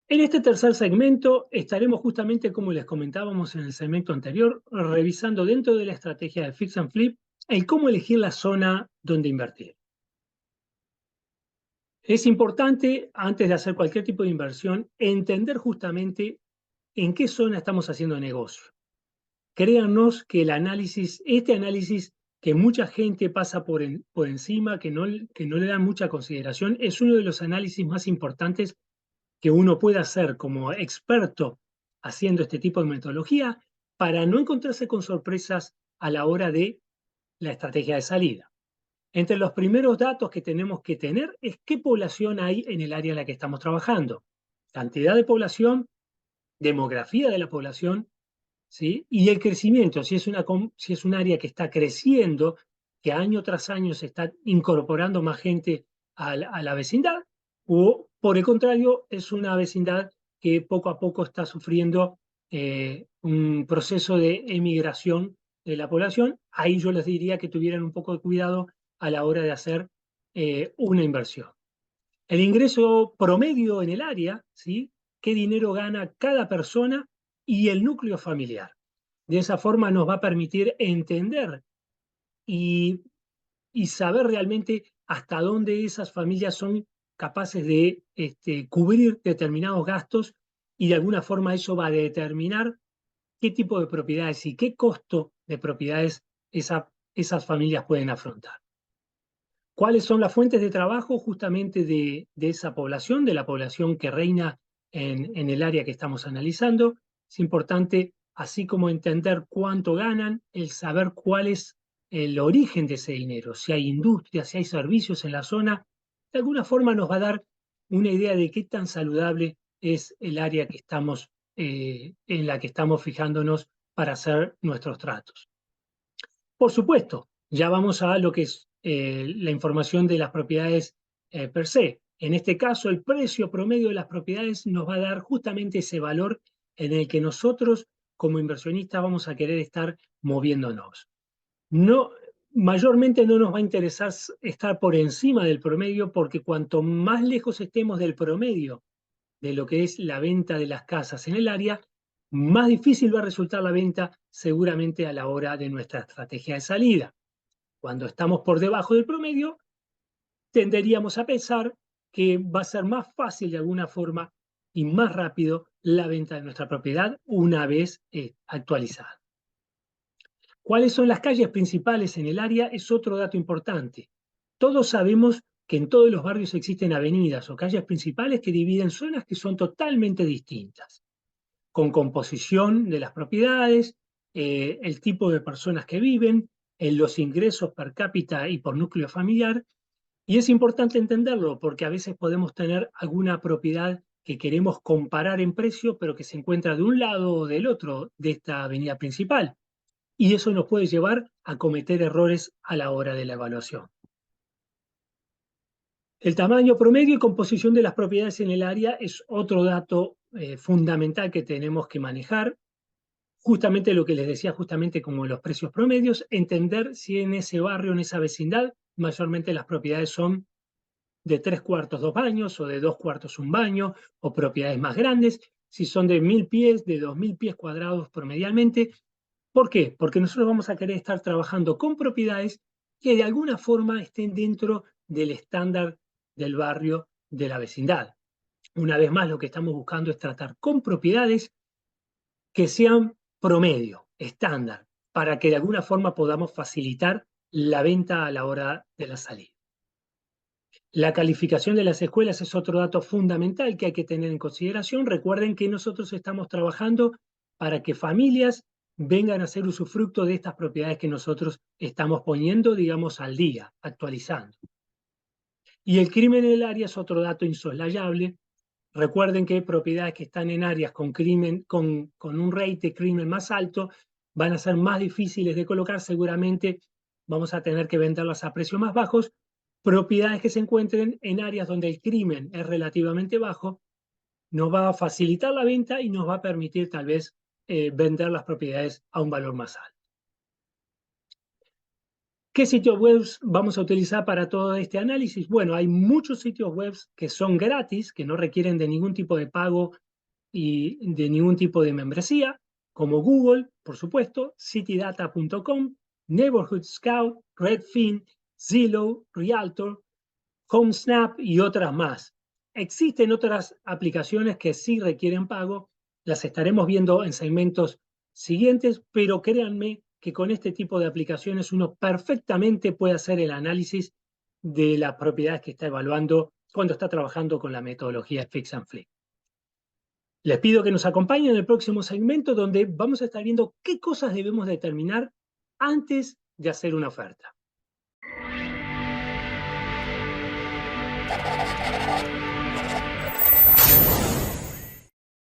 En este tercer segmento estaremos justamente, como les comentábamos en el segmento anterior, revisando dentro de la estrategia de Fix and Flip el cómo elegir la zona donde invertir. Es importante, antes de hacer cualquier tipo de inversión, entender justamente en qué zona estamos haciendo negocio. Créanos que este análisis que mucha gente pasa por encima, que no le dan mucha consideración, es uno de los análisis más importantes que uno puede hacer como experto haciendo este tipo de metodología para no encontrarse con sorpresas a la hora de la estrategia de salida. Entre los primeros datos que tenemos que tener es qué población hay en el área en la que estamos trabajando. Cantidad de población, demografía de la población, ¿sí? Y el crecimiento, si es un área que está creciendo, que año tras año se está incorporando más gente a la vecindad, o por el contrario, es una vecindad que poco a poco está sufriendo un proceso de emigración de la población. Ahí yo les diría que tuvieran un poco de cuidado a la hora de hacer una inversión. El ingreso promedio en el área, ¿sí? ¿Qué dinero gana cada persona y el núcleo familiar? De esa forma nos va a permitir entender y, y saber realmente hasta dónde esas familias son capaces de cubrir determinados gastos y de alguna forma eso va a determinar qué tipo de propiedades y qué costo de propiedades esas familias pueden afrontar. ¿Cuáles son las fuentes de trabajo justamente de esa población, de la población que reina en el área que estamos analizando? Es importante, así como entender cuánto ganan, el saber cuál es el origen de ese dinero, si hay industria, si hay servicios en la zona, de alguna forma nos va a dar una idea de qué tan saludable es el área que estamos, en la que estamos fijándonos para hacer nuestros tratos. Por supuesto, ya vamos a lo que es la información de las propiedades per se. En este caso, el precio promedio de las propiedades nos va a dar justamente ese valor en el que nosotros, como inversionistas, vamos a querer estar moviéndonos. No, mayormente no nos va a interesar estar por encima del promedio porque cuanto más lejos estemos del promedio de lo que es la venta de las casas en el área, más difícil va a resultar la venta seguramente a la hora de nuestra estrategia de salida. Cuando estamos por debajo del promedio, tenderíamos a pensar que va a ser más fácil de alguna forma y más rápido la venta de nuestra propiedad una vez actualizada. ¿Cuáles son las calles principales en el área? Es otro dato importante. Todos sabemos que en todos los barrios existen avenidas o calles principales que dividen zonas que son totalmente distintas, con composición de las propiedades, el tipo de personas que viven, los ingresos per cápita y por núcleo familiar. Y es importante entenderlo porque a veces podemos tener alguna propiedad que queremos comparar en precio, pero que se encuentra de un lado o del otro de esta avenida principal. Y eso nos puede llevar a cometer errores a la hora de la evaluación. El tamaño promedio y composición de las propiedades en el área es otro dato fundamental que tenemos que manejar. Justamente lo que les decía, justamente como los precios promedios, entender si en ese barrio, en esa vecindad, mayormente las propiedades son de 3/4 2 baños o de 2/4 1 baño o propiedades más grandes, si son de 1000 pies, de 2000 pies cuadrados promedialmente. ¿Por qué? Porque nosotros vamos a querer estar trabajando con propiedades que de alguna forma estén dentro del estándar del barrio, de la vecindad. Una vez más, lo que estamos buscando es tratar con propiedades que sean promedio, estándar, para que de alguna forma podamos facilitar la venta a la hora de la salida. La calificación de las escuelas es otro dato fundamental que hay que tener en consideración. Recuerden que nosotros estamos trabajando para que familias vengan a hacer usufructo de estas propiedades que nosotros estamos poniendo, digamos, al día, actualizando. Y el crimen en el área es otro dato insoslayable. Recuerden que propiedades que están en áreas con un rate de crimen más alto van a ser más difíciles de colocar, seguramente vamos a tener que venderlas a precios más bajos. Propiedades que se encuentren en áreas donde el crimen es relativamente bajo, nos va a facilitar la venta y nos va a permitir tal vez vender las propiedades a un valor más alto. ¿Qué sitios web vamos a utilizar para todo este análisis? Bueno, hay muchos sitios web que son gratis, que no requieren de ningún tipo de pago y de ningún tipo de membresía, como Google, por supuesto, citydata.com, Neighborhood Scout, Redfin, Zillow, Realtor, HomeSnap y otras más. Existen otras aplicaciones que sí requieren pago, las estaremos viendo en segmentos siguientes, pero créanme que con este tipo de aplicaciones uno perfectamente puede hacer el análisis de las propiedades que está evaluando cuando está trabajando con la metodología Fix and Flip. Les pido que nos acompañen en el próximo segmento donde vamos a estar viendo qué cosas debemos determinar antes de hacer una oferta.